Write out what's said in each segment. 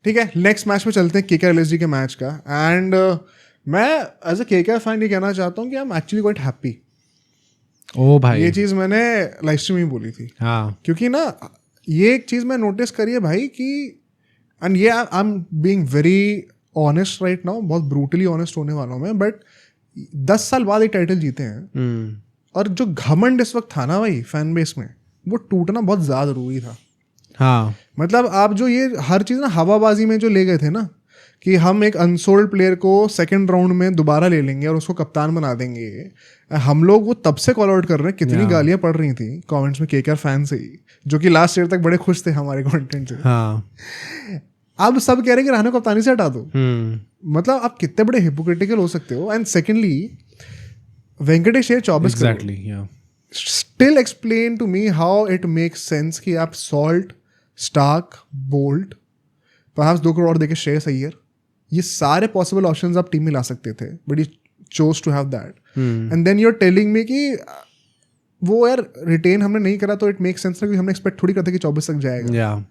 ठीक है, next match में चलते हैं केकेआर एलएसजी के मैच का. एंड मैं एज अ केकेआर फैन ये कहना चाहता हूँ कि I am actually quite happy. ओ भाई, ये चीज़ मैंने लाइव स्ट्रीम में बोली थी. हाँ, क्योंकि ना ये एक चीज़ मैं नोटिस करी है भाई कि एंड ये I am being very honest right now, बहुत ब्रूटली ऑनेस्ट होने वाला हूँ मैं, बट 10 साल बाद एक टाइटल जीते हैं और जो घमंड इस वक्त था ना भाई फैन बेस में, वो टूटना बहुत ज़्यादा जरूरी था. हाँ, मतलब आप जो ये हर चीज़ ना हवाबाजी में जो ले गए थे ना कि हम एक अनसोल्ड प्लेयर को सेकंड राउंड में दोबारा ले लेंगे और उसको कप्तान बना देंगे, हम लोग वो तब से कॉल आउट कर रहे हैं. कितनी गालियां पड़ रही थी कमेंट्स में केकेआर फैन से ही, जो कि लास्ट ईयर तक बड़े खुश थे हमारे कंटेंट से. हाँ, अब सब कह रहे हैं कि रहाणे को कप्तानी से हटा दो. मतलब आप कितने बड़े हिपोक्रिटिकल हो सकते हो. एंड सेकेंडली वेंकटेश 24 एग्जैक्टली, या still explain to me how it makes sense कि आप Salt, Starc, Bolt, perhaps 2 crore देके श्रेयस अय्यर, ये सारे पॉसिबल ऑप्शंस आप टीम में ला सकते थे, but you chose to have that. And then you are telling me कि वो यार रिटेन हमने नहीं करा तो इट मेक सेंस ना, क्योंकि हमने एक्सपेक्ट थोड़ी करते कि 24 तक जाएगा.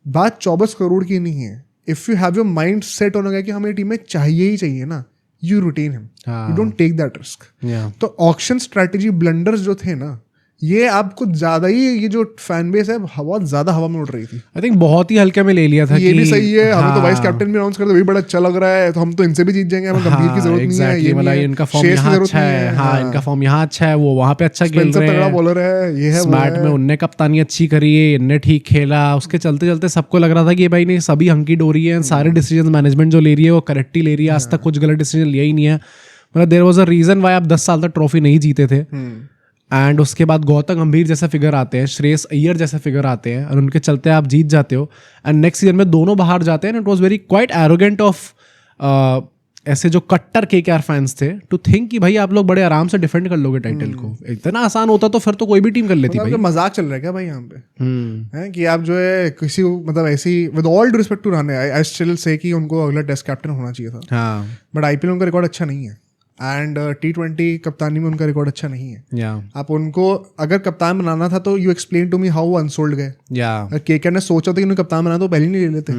बात 24 करोड़ की नहीं है. If you have your mind set होना गया कि हमें टीम में चाहिए ही चाहिए ना, you retain him, you don't take that risk. तो ऑक्शन स्ट्रैटेजी ब्लंडर्स जो थे ना, ये आपको ज्यादा ही, ये जो फैन बेस है बहुत ज्यादा हवा में उड़ रही थी. आई थिंक बहुत ही हल्के में ले लिया था. ये भी सही है, हमें तो वाइस कैप्टन भी अनाउंस कर दो, वही बड़ा अच्छा लग रहा है, तो हम तो इनसे भी जीत जाएंगे, हमें गंभीर की जरूरत नहीं है. ये मतलब इनका फॉर्म यहाँ अच्छा है, हाँ, इनका फॉर्म यहाँ अच्छा है, वो वहाँ पे अच्छा खेल रहे हैं, बॉलर है, ये है स्मार्ट में उनने कप्तानी अच्छी करी है, इनने ठीक खेला. उसके चलते चलते सबको लग रहा था कि भाई नहीं, सभी हंकी डोरी है, सारे डिसीजन मैनेजमेंट जो ले रही है वो करेक्ट ही ले रही है, आज तक कुछ गलत डिसीजन लिया ही नहीं है. मतलब there was a reason why आप 10 साल तक ट्रॉफी नहीं जीते थे. एंड उसके बाद गौतम गंभीर जैसे फिगर आते हैं, श्रेयस अय्यर जैसे फिगर आते हैं, और उनके चलते आप जीत जाते हो. एंड नेक्स्ट सीजन में दोनों बाहर जाते हैं. It was very quite arrogant of ऐसे जो कट्टर केकेआर फैंस थे टू थिंक कि भाई आप लोग बड़े आराम से डिफेंड कर लोगे टाइटल को. इतना आसान होता तो फिर तो कोई भी टीम कर लेती. भाई मजाक चल रहा है क्या भाई यहाँ पे, है कि आप जो है किसी मतलब ऐसी, with all due respect to Rahane, I still say कि उनको अगला टेस्ट कैप्टन होना चाहिए था. हाँ, बट आईपीएल उनका रिकॉर्ड अच्छा नहीं है, एंड T20 कप्तानी में उनका रिकॉर्ड अच्छा नहीं है. आप उनको अगर कप्तान बनाना था तो you explain to me how वो अनसोल्ड गए. केकेआर ने सोचा था कि उन्हें कप्तान बनाना, तो पहले नहीं ले लेते.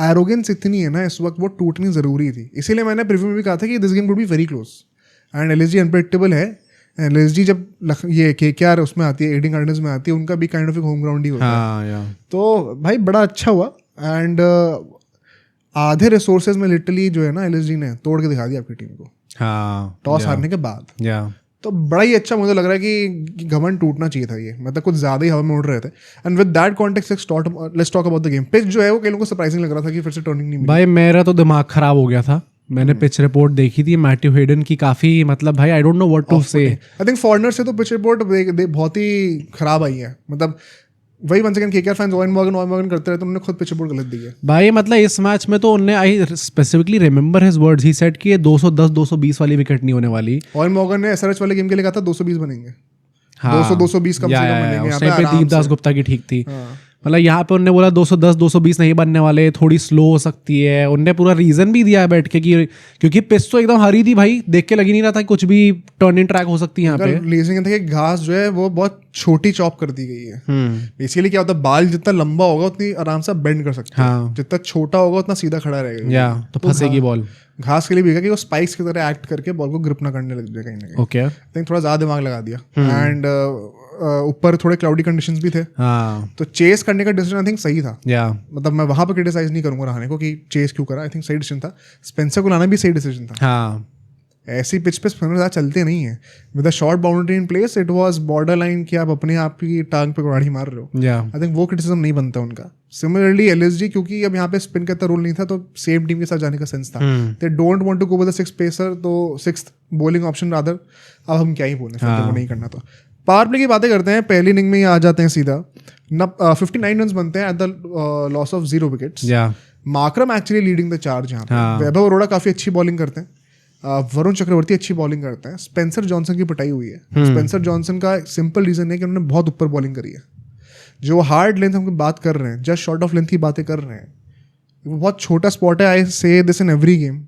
एरोगेंस इतनी है ना इस वक्त, वो टूटनी जरूरी थी. इसीलिए मैंने प्रीव्यू में भी कहा था कि this game would be very close. And LSG unpredictable है. एलएसजी जब ये केकेआर उसमें आती है, एडिंग गार्डन्स में आती है, उनका भी काइंड ऑफ एक होम ग्राउंड ही होता है. तो भाई बड़ा अच्छा हुआ. एंड आधे रिसोर्सेज में लिटरली जो है ना एलएसजी ने तोड़ के दिखा दिया आपकी टीम को. हाँ, टॉस हारने के बाद. तो बड़ा ही अच्छा मुझे लग रहा है कि घमंड टूटना चाहिए था. ये मतलब कुछ ज्यादा ही हवा में उड़ रहे थे. And with that context let's talk about the game. Pitch जो है वो कई लोगों को सरप्राइजिंग लग रहा था कि फिर से टर्निंग नहीं मिली. भाई मेरा तो दिमाग खराब हो गया था. मैंने पिच रिपोर्ट देखी थी मैथ्यू हेडन की, काफी मतलब भाई I don't know what to say. I think foreigner से तो पिच रिपोर्ट बहुत ही खराब आई है. मतलब वही one second KKR fans on Morgan करते रहे, तो उन्होंने खुद पिच रिपोर्ट गलत दी है. भाई मतलब इस मैच में तो उन्होंने, I specifically remember his words, he said कि ये 210-220 वाली विकेट नहीं होने वाली. ऑन मॉर्गन ने एसआरएच वाले गेम के लिए कहा था 220 बनेंगे. 200-220 कम से कम बनेंगे. उस टाइम पे दीपदास गुप्ता की ठीक थी. मतलब यहाँ पे उन्होंने बोला 210-220 नहीं बनने वाले, थोड़ी स्लो हो सकती है. उनने पूरा रीजन भी दिया है बैठ के कि क्योंकि पिच तो एकदम हरी थी भाई, देख के लग ही नहीं रहा था कुछ भी टर्निंग ट्रैक हो सकती है यहाँ पे. रीजन था कि घास जो है वो बहुत छोटी चॉप कर दी गई है. बेसिकली क्या होता है, बाल जितना लंबा होगा उतनी आराम से बेंड कर सकते हैं, जितना छोटा होगा उतना सीधा खड़ा रहेगा, तो फंसेगी बॉल. घास के लिए भी कि वो स्पाइक्स की तरह एक्ट करके बॉल को ग्रिप ना करने लग जाए कहीं ना कहीं. ओके, आई थिंक थोड़ा ज्यादा दिमाग लगा दिया. एंड ऊपर थोड़े क्लाउडी कंडीशंस भी थे. तो चेस करने का डिसीजन आई थिंक सही था. मतलब मैं वहां पर क्रिटिसाइज नहीं करूंगा रहाणे को कि चेस क्यों करा. आई थिंक सही डिसीजन था. स्पेंसर को लाना भी सही डिसीजन था. ऐसी पिच पे स्पिनर ज़्यादा चलते नहीं है. With a short boundary in place it was border line कि आप अपने आप की टांग पे कुड़ाड़ी मार रहे हो. आई थिंक वो क्रिटिसिज्म नहीं बनता उनका. सिमिलरली एलएसजी, क्योंकि अब यहाँ पे स्पिन का इतना रोल नहीं था, तो सेम टीम के साथ जाने का सेंस था. They don't want to go with the six pacer, तो सिक्स्थ बॉलिंग ऑप्शन रादर. अब हम क्या ही बोलें, वो नहीं करना. तो पावर प्ले की बातें करते हैं. पहली इनिंग में ही आ जाते हैं सीधा. 59 रन बनते हैं at the loss of 0 wickets. Markram actually leading the charge यहाँ पे. वैभव अरोड़ा काफी अच्छी बॉलिंग करते हैं. वरुण चक्रवर्ती अच्छी बॉलिंग करते हैं. स्पेंसर जॉनसन की पिटाई हुई है. स्पेंसर जॉनसन का सिंपल रीजन है कि उन्होंने बहुत ऊपर बॉलिंग करी है. जो हार्ड लेंथ हम बात कर रहे हैं, जस्ट शॉर्ट ऑफ लेंथ की बातें कर रहे हैं, वो बहुत छोटा स्पॉट है. आई से दिस इन एवरी गेम.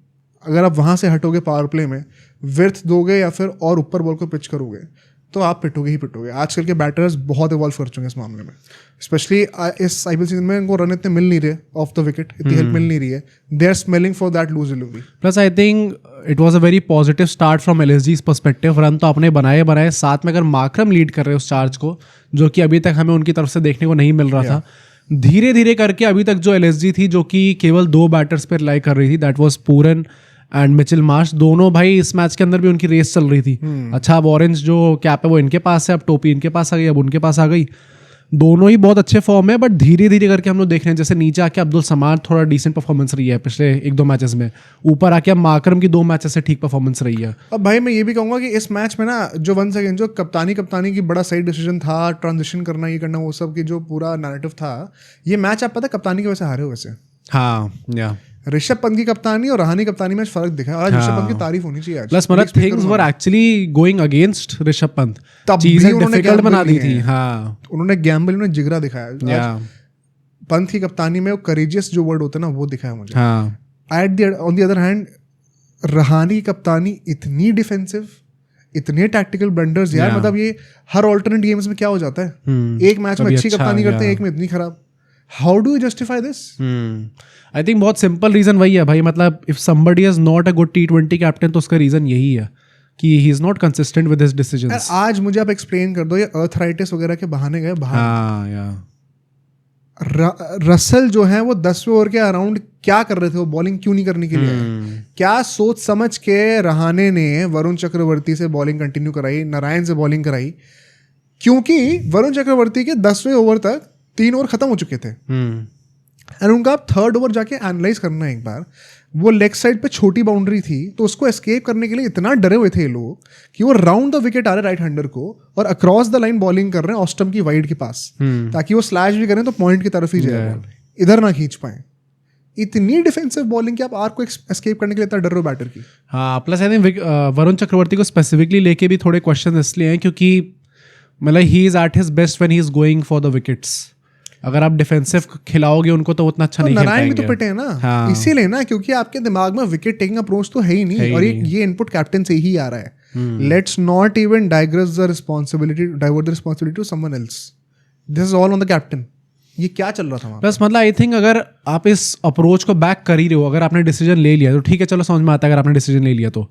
अगर आप वहाँ से हटोगे पावर प्ले में, विर्थ दोगे या फिर और ऊपर बॉल को पिच करोगे, तो आप पिटोगे ही पिटोगे। आजकल के बैटर्स बहुत इवॉल्व कर चुके हैं इस मामले में, स्पेशली इस आईपीएल सीजन में इनको रन इतने मिल नहीं रहे ऑफ द विकेट, इतनी हेल्प मिल नहीं रही है, they are smelling for that loose delivery. Plus I think it was a very positive start from LSG's perspective. Run तो अपने बनाए साथ में अगर मार्करम लीड कर रहे हैं उस चार्ज को, जो कि अभी तक हमें उनकी तरफ से देखने को नहीं मिल रहा था। धीरे धीरे करके अभी तक जो एलएसजी थी, जो कि केवल 2 बैटर्स पर रिलाई कर रही थी, that was Pooran and Mitchell Marsh, दोनों भाई इस मैच के अंदर भी उनकी रेस चल रही थी। अच्छा, अब ऑरेंज जो कैप है वो इनके पास है, अब टोपी इनके पास आ गई, अब उनके पास आ गई। दोनों ही बहुत अच्छे फॉर्म है, बट धीरे धीरे करके हम लोग देख रहे हैं जैसे नीचे आके अब्दुल समाद थोड़ा डिसेंट परफॉर्मेंस रही है पिछले 1-2 मैचेस में, ऊपर आके अब माकरम की 2 मैचेस से ठीक परफॉर्मेंस रही है। अब भाई मैं ये भी कहूंगा कि इस मैच में ना जो वंस अगेन जो कप्तानी की बड़ा सही डिसीजन था, ट्रांजिशन करना, ये करना, वो सब की जो पूरा नैरेटिव था, ये मैच आप पता है कप्तानी की वजह से हारे हो वैसे। हाँ, या ऋषभ पंत की कप्तानी और रहाणे कप्तानी में फर्क दिखा। आज ऋषभ पंत की तारीफ होनी चाहिए आज। प्लस मतलब things were actually going against Rishabh Pant, चीजें डिफिकल्ट बना दी थी। हाँ, उन्होंने गैम्बल, उन्होंने जिगरा दिखाया। पंत की कप्तानी में वो करेजियस जो वर्ड होता है ना, वो दिखाया मुझे। On the other hand Rahane की कप्तानी इतनी डिफेंसिव, इतने टैक्टिकल ब्लंडर्स यार, मतलब ये हर ऑल्टरनेट गेम्स में क्या हो जाता है, एक मैच में अच्छी कप्तानी करते हैं, एक में इतनी खराब। How do you justify this? I think बहुत सिंपल रीजन वही है भाई, मतलब if somebody is not a good T20 captain तो उसका रीजन यही है कि he is not consistent with his decisions. आज मुझे आप एक्सप्लेन कर दो, ये अर्थराइटिस वगैरह के बहाने गए बाहर। हाँ, या रसल जो है वो 10वें ओवर के अराउंड क्या कर रहे थे, वो बॉलिंग क्यों नहीं करने के लिए क्या सोच समझ के रहाणे ने वरुण चक्रवर्ती से बॉलिंग कंटिन्यू कराई, नारायण से बॉलिंग कराई, क्योंकि वरुण चक्रवर्ती के 10वें ओवर तक 3 ओवर खत्म हो चुके थे। एंड उनका आप 3rd ओवर जाके एनालाइज करना है एक बार, वो लेग साइड पे छोटी बाउंड्री थी, तो उसको एस्केप करने के लिए इतना डरे हुए थे ये लोग कि वो राउंड द विकेट आ रहे राइट हैंडर को और अक्रॉस द लाइन बॉलिंग कर रहे हैं ऑस्टम की वाइड के पास, ताकि वो स्लैश भी करें तो पॉइंट की तरफ ही जाए बॉल, इधर ना खींच पाए। इतनी डिफेंसिव बॉलिंग कि आप आर को एस्केप करने के लिए इतना डर रहे हो बैटर की। हाँ, plus I think Varun Chakravarthy को स्पेसिफिकली लेके भी थोड़े क्वेश्चन इसलिए हैं क्योंकि मतलब he is at his best when he is going for the wickets. अगर आप डिफेंसिव खिलाओगे उनको तो उतना अच्छा नहीं खेल पाएंगे। नारायण भी तो पिटे हैं ना। हाँ। इसीलिए ना, क्योंकि आपके दिमाग में विकेट टेकिंग अप्रोच तो है ही नहीं, और ये इनपुट कैप्टन से ही आ रहा है। Let's not even divert the responsibility to someone else, this is all on the captain. ये क्या चल रहा था? बस मतलब आई थिंक अगर आप इस अप्रोच को बैक कर ही रहे हो, अगर आपने डिसीजन ले लिया तो ठीक है, चलो समझ में आता है अगर आपने डिसीजन ले लिया तो,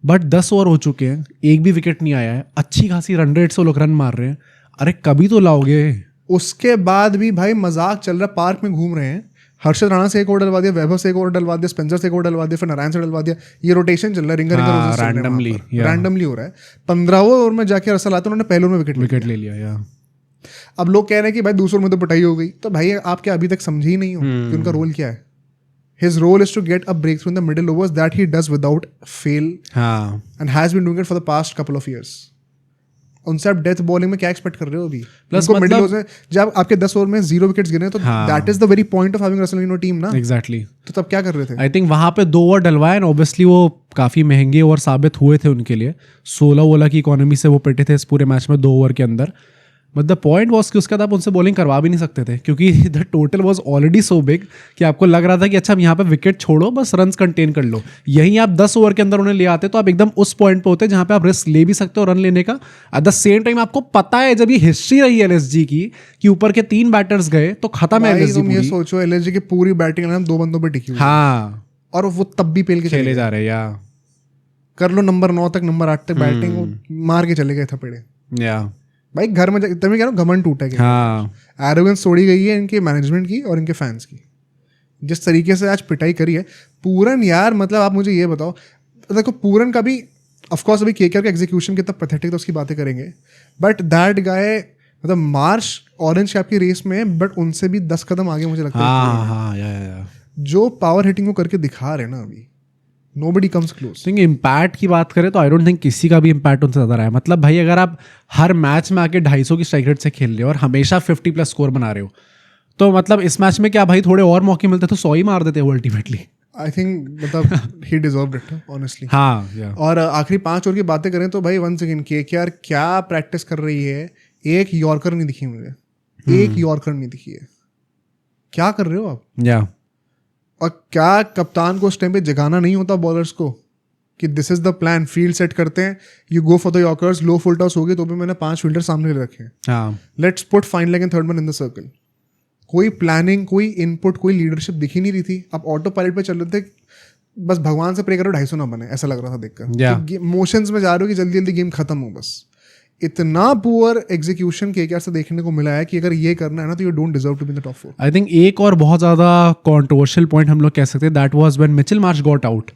बट 10 ओवर हो चुके हैं, एक भी विकेट नहीं आया है, अच्छी खासी रन रेट से लोग रन मार रहे हैं, अरे कभी तो लाओगे। उसके बाद भी भाई मजाक चल रहा है, पार्क में घूम रहे हैं, हर्षद राणा से 1 ओवर डलवा दिया, वैभव से 1 ओवर डलवा दिया, स्पेंसर से 1 ओवर डलवा दिया, फिर नारायण से डलवा दिया, ये रोटेशन चल रहा है, रिंगर रैंडमली हो रहा है। 15वें ओवर में जाके रसल आते उन्होंने पहले में विकेट ले लिया। अब लोग कह रहे हैं कि भाई दूसरे में तो पिटाई हो गई, तो भाई आप क्या अभी तक समझे ही नहीं हो कि उनका रोल क्या है? His role is to get a breakthrough in the middle overs that he does without fail, and has been doing it for the past couple of years. उनसे आप डेथ बॉलिंग में क्या एक्सपेक्ट कर रहे हो अभी? उनको मिडिल ओवर्स में जब आपके 10 ओवर में 0 विकेट्स गिरे तो that is the very point of having Russell in your team ना। एग्जैक्टली। तो तब क्या कर रहे थे? आई थिंक वहां पे 2 ओवर डलवाए एंड ऑब्वियसली वो काफी महंगे ओवर साबित हुए थे उनके लिए। 16 की इकोनॉमी से वो पिटे थे इस पूरे मैच में 2 ओवर के अंदर। बट द पॉइंट वॉज कि उसके बाद आप उनसे बॉलिंग करवा भी नहीं सकते थे, क्योंकि the total was already so big कि आपको लग रहा था कि अच्छा यहाँ पे विकेट छोड़ो, बस रन कंटेन कर लो। यहीं आप 10 ओवर के अंदर उन्हें ले आते तो आप एकदम उस पॉइंट पे होते जहाँ पे आप रिस्क ले भी सकते हो रन लेने का। एट द सेम टाइम आपको पता है जब ये हिस्ट्री रही है एलएसजी की कि ऊपर के 3 बैटर्स गए तो खत्म है एलएसजी। तुम ये सोचो एलएसजी की पूरी बैटिंग लाइन 2 बंदों पे टिकी हुई। हाँ, और वो तब भी पेल के चले जा रहे हैं। कर लो नंबर 9 तक, नंबर 8 तक बैटिंग मार के चले गए थपेड़े। भाई घर में तभी कह रहा हूँ घमंड टूटा है। हाँ, एरोगेंस तोड़ी गई है इनके मैनेजमेंट की और इनके फैंस की। जिस तरीके से आज पिटाई करी है पूरन यार, मतलब आप मुझे ये बताओ, देखो पूरन का भी ऑफकोर्स अभी केकेआर का एग्जीक्यूशन कितना पैथेटिक, तो उसकी बातें करेंगे, बट दैट गाय मतलब मार्श ऑरेंज कैप की रेस में, बट उनसे भी 10 कदम आगे मुझे लगता है। जो पावर हिटिंग वो करके दिखा रहे ना अभी, Nobody comes close. इम्पैक्ट की बात करें तो आई डोंट थिंक किसी का भी इम्पैक्ट उनसे ज़्यादा रहा है। मतलब भाई अगर आप हर मैच में आके 250 की स्ट्राइक रेट से खेल रहे हो और हमेशा 50+ स्कोर बना रहे हो, तो मतलब इस मैच में क्या भाई थोड़े और मौके मिलते तो 100 ही मार देते वो अल्टीमेटली। आई थिंक मतलब ही डिजर्व्ड इट ऑनेस्टली। हाँ, और आखिरी 5 ओवर की बातें करें तो भाई वंस अगेन केकेआर क्या प्रैक्टिस कर रही है। एक यॉर्कर नहीं दिखी मुझे, एक यॉर्कर नहीं दिखी है। क्या कर रहे हो आप? या और क्या कप्तान को उस टाइम पे जगाना नहीं होता बॉलर्स को कि this is the plan, field set करते हैं, you go for the yorkers, low full toss होगी तो भी मैंने 5 फील्डर सामने रखे हैं, let's put fine leg and third man in the circle. कोई प्लानिंग, कोई इनपुट, कोई लीडरशिप दिख ही नहीं रही थी। आप ऑटो पायलट पे चल रहे थे, बस भगवान से प्रे करो 250 ना बने, ऐसा लग रहा था देखकर। मोशंस में जा रहे हो कि जल्दी जल्दी गेम खत्म हो बस। इतना पुअर एग्जीक्यूशन केकेआर से देखने को मिला है कि अगर ये करना है ना तो you don't deserve to be in the top 4। I think एक और बहुत ज्यादा कंट्रोवर्शियल पॉइंट हम लोग कह सकते हैं, that was when Mitchell Marsh got out.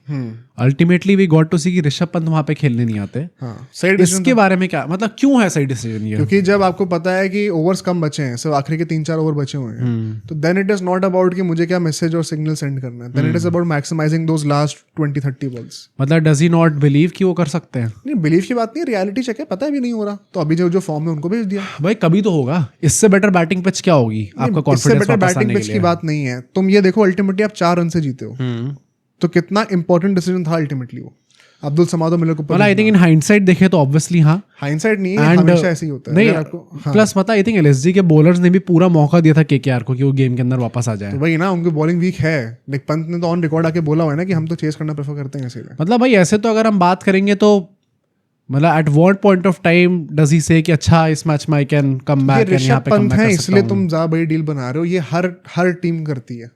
Ultimately we got to see कि ऋषभ पंत वहां पे खेलने नहीं आते। सही इसके बारे में क्या मतलब, क्यों है सही डिसीजन ये? क्योंकि जब आपको पता है कि ओवर्स कम बचे हैं, सिर्फ आखिरी के 3-4 ओवर बचे हुए हैं, तो then it is not about कि मुझे क्या मैसेज और सिग्नल सेंड करना है, then it is about maximising those last 20-30 balls. मतलब डज ही नॉट बिलीव कि वो कर सकते हैं? नहीं, बिलीव की बात नहीं, रियलिटी चेक है, पता है भी नहीं हो रहा, तो अभी जो फॉर्म में उनको भेज दिया। भाई कभी तो होगा, इससे बेटर बैटिंग पिच क्या होगी आपका कॉन्फिडेंस? इससे बेटर बैटिंग पिच की बात नहीं है। तुम ये देखो, अल्टीमेटली आप 4 रन से जीते हो, तो कितना इंपॉर्टेंट डिसीजन था अल्टीमेटली वो अब्दुल समादो मिलर को। आई थिंक इन हाइंडसाइट देखे तो ऑब्वियसली हाँ, हाइंडसाइट नहीं है, हमेशा ऐसे ही होता है। नहीं, प्लस पता आई थिंक एलएसजी के बॉलर्स ने भी पूरा मौका दिया था केकेआर को कि वो गेम के अंदर वापस आ जाए। तो वही ना, उनकी बॉलिंग वीक है, लेकिन पंत ने तो ऑन रिकॉर्ड आके बोला हुआ है ना कि हम तो चेस करना प्रेफर करते हैं इसीलिए। मतलब भाई ऐसे तो अगर हम बात करेंगे तो मतलब at what point of time does he से कि अच्छा इस मैच में I can come back and यहां पे कम बैक कर सकता हूं? इसलिए तुम ज्यादा बड़ी डील बना रहे हो, ये हर टीम करती है।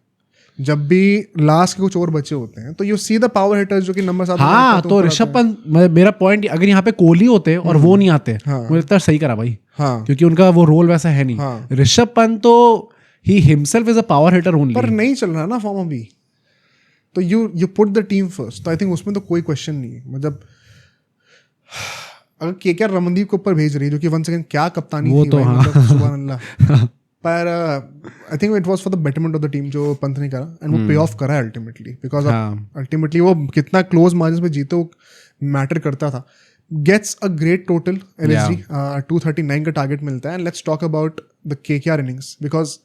जब भी लास्ट के कुछ और बचे होते हैं तो you see the power hitters जो कि नंबर 7। हाँ, तो ऋषभ पंत, मेरा पॉइंट, अगर यहाँ पे कोहली होते और वो नहीं आते, मुझे लगता है सही करा भाई। हाँ, क्योंकि उनका वो रोल वैसा है नहीं। ऋषभ पंत तो he himself is a power hitter only, पर नहीं चल रहा ना फॉर्म अभी, तो you put the team first. तो आई थिंक उसमें तो कोई क्वेश्चन नहीं है। मतलब अगर केकेआर रमनदीप को ऊपर भेज रही है, जो कि वन सेकंड क्या कप्तानी वो थी तो भाई, हाँ। मतलब सुभान अल्लाह। पर आई think it was for the betterment of the team जो पंत ने करा, एंड वो पे ऑफ करा है अल्टीमेटली, बिकॉज अल्टीमेटली वो कितना क्लोज मार्जिन में जीते वो मैटर करता था। Gets a great total LSG, 239 का टारगेट मिलता है। And let's talk about the KKR innings, because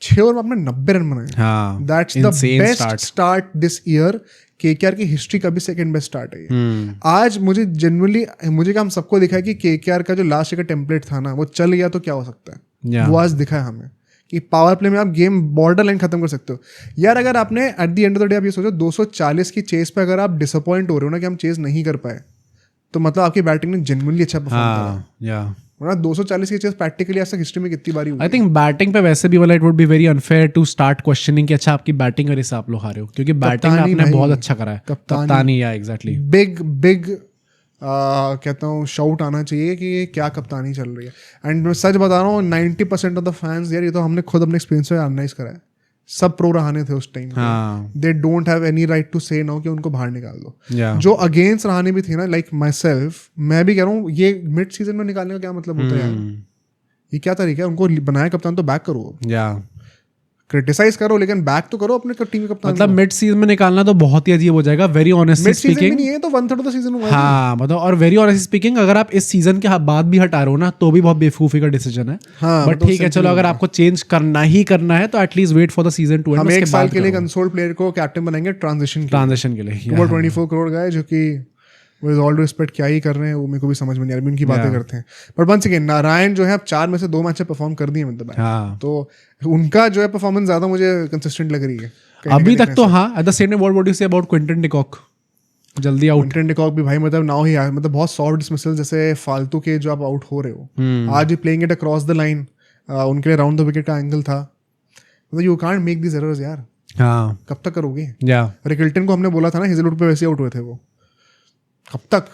6 over में आपने 90 रन बनाए। That's the best start this year. KKR की हिस्ट्री का भी सेकंड बेस्ट स्टार्ट है ये। आज मुझे जनरली क्या हम सबको दिखा है कि केकेआर का जो लास्ट ईयर का टेम्पलेट था ना, वो चल गया तो क्या हो सकता है। वो आज दिखा है हमें कि पावर प्ले में आप गेम बॉर्डर लाइन खत्म कर सकते हो यार। अगर आपने at the end of the day आप ये सोचो 240 की चेस पे अगर आप डिसअपॉइंट हो रहे हो ना कि हम चेस नहीं कर पाए, तो मतलब आपकी बैटिंग ने जेन्युइनली अच्छा परफॉर्म करा। मतलब 240 की चेस प्रैक्टिकली आज तक हिस्ट्री में कितनी बारी हुई। आई थिंक बैटिंग पे वैसे भी वाला it would be very unfair to start questioning कि अच्छा आपकी बैटिंग वजह से आप लोग हारे हो, क्योंकि बैटिंग आपने बहुत अच्छा करा है। कप्तानी, या एग्जैक्टली बिग कहता हूँ शाउट आना चाहिए कि ये क्या कप्तानी चल रही है। एंड मैं सच बता रहा हूँ 90% ऑफ द फैंस यार, ये तो हमने खुद अपने एक्सपीरियंस में एनालाइज करा है, सब प्रो रहाने थे उस time. They don't have any right to say no कि उनको बाहर निकाल दो। जो अगेंस्ट रहाने भी थे ना, लाइक माई सेल्फ, मैं भी कह रहा हूँ ये मिड सीजन में निकालने का क्या मतलब होता है यार? ये क्या तरीका है? उनको बनाया कप्तान तो बैक करो, क्रिटिसाइज करो, लेकिन बैक तो करो अपने टीम के कप्तान। मतलब मिड सीजन में निकालना तो बहुत ही अजीब हो जाएगा, वेरी ऑनेस्टली स्पीकिंग। नहीं है तो 1/3 ऑफ द सीजन हुआ। हाँ, मतलब और वेरी ऑनेस्टली स्पीकिंग, अगर आप इस सीजन के बाद भी हटा रहे हो ना तो भी बहुत बेवकूफी का डिसीजन है। बट ठीक है, चलो अगर आपको चेंज करना ही करना है तो at least wait for the season 2। हम 1 साल के लिए कंसोल प्लेयर को कैप्टन बनाएंगे ट्रांजिशन के लिए। 24 करोड़ का है, जो कि विद ऑल रिस्पेक्ट क्या ही कर रहे हैं वो मेरे को भी समझ में नहीं आ रहा, उनकी बातें करते हैं। पर वंस अगेन नारायण जो है अब 4 में से 2 मैच परफॉर्म कर दिए मतलब, तो उनका जो है परफॉर्मेंस ज्यादा मुझे कंसिस्टेंट लग रही है अभी तक तो। हाँ, at the same time what do you say about Quinton de Kock? जल्दी आउट। क्विंटन डिकॉक भी भाई मतलब नाउ ही, मतलब बहुत सॉफ्ट डिसमिसल, जैसे फालतू के जो आप आउट हो रहे हो। आज भी playing it across the line, उनके लिए राउंड द विकेट का एंगल था। मतलब you can't make this errors यार। हाँ, कब तक करोगे? रिकल्टन को हमने बोला था ना, हेजलवुड पे वैसे आउट हुए थे वो, कब तक?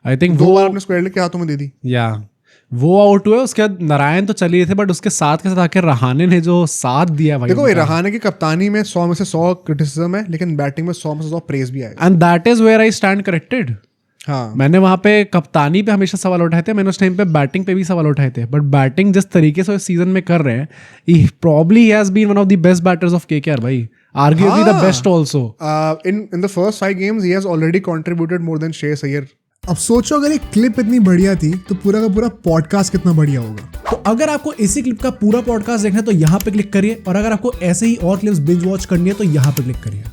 आई थिंक 2 बार अपने स्क्वायर लेग के हाथों में दे दी। वो आउट हुए, उसके बाद नारायण तो चली रहे थे, बट उसके साथ के साथ आके रहाने ने जो साथ दिया भाई। देखो रहाने की कप्तानी में 100 में से 100 क्रिटिसिज्म है, लेकिन बैटिंग में 100 में से 100 प्रेज भी आएगा। And that is where I stand corrected. हाँ, मैंने वहां पे कप्तानी पे हमेशा सवाल उठाए थे, मैंने उस टाइम पे बैटिंग पे भी सवाल उठाए थे, बट बैटिंग जिस तरीके से इस सीजन में कर रहे हैं, he probably has been one of the best batters of KKR भाई, arguably the best also. In the first 5 games he has already contributed more than Shreyas Iyer. अब सोचो अगर एक क्लिप इतनी बढ़िया थी तो पूरा का पूरा पॉडकास्ट कितना बढ़िया होगा। तो अगर आपको इसी क्लिप का पूरा पॉडकास्ट देखना है तो यहाँ पे क्लिक करिए, और अगर आपको ऐसे ही और क्लिप्स बिंज वॉच करनी है तो यहाँ पे क्लिक करिए।